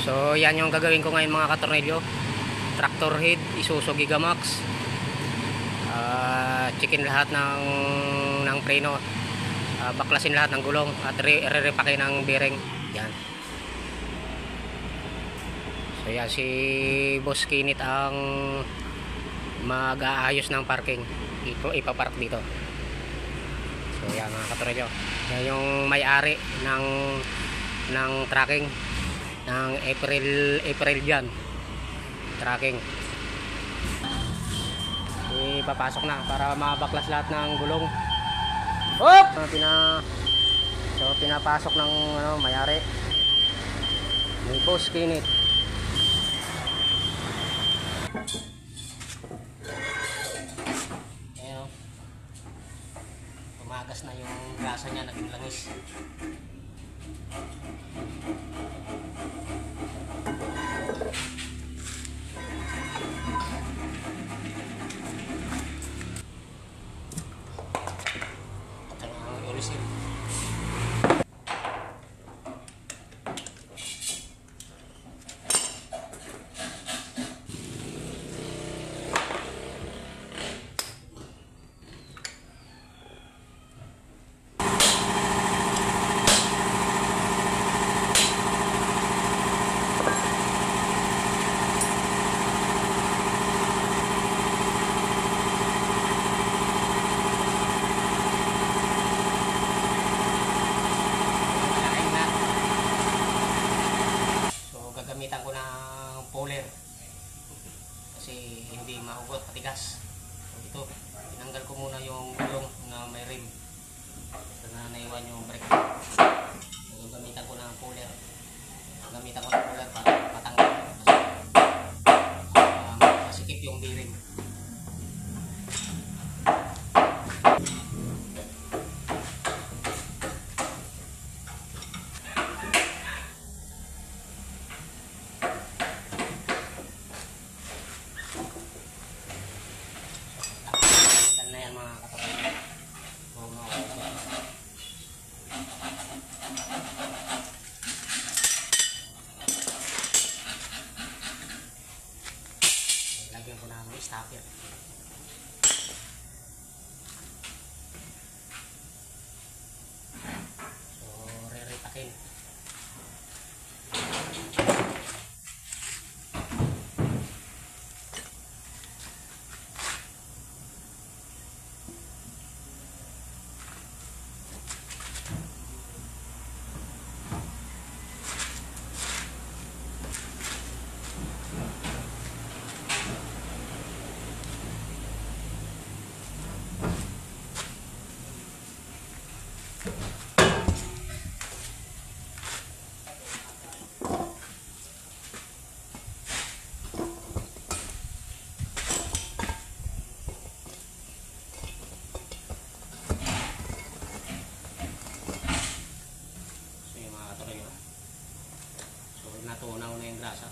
So yan yung gagawin ko ngayon mga katornilyo. Tractor head, Isuzu Gigamax. Chicken lahat ng preno. Baklasin lahat ng gulong at re-repakin ng bearing. Yan. So yan si Boss Kinit ang mag-aayos ng parking. Ipapark dito. So yan mga katornilyo. Yan yung may-ari ng tracking ng April dyan tracking. Ipapasok na para mabaklas lahat ng gulong. Hop! So pinapasok ng may-ari ni Boss Kinit. Ayan, tumagas na yung grasa niya, naging langis. Gamitan ko ng puller kasi hindi mahugot, patigas. So ito, tinanggal ko muna yung gulong na may rim na naiwan yung brake. So gamitan ko ng puller. Para matanggal masikip yung bearing. Lagyan ko ng stopper. So re-repakin. Natunaw na yung grasa.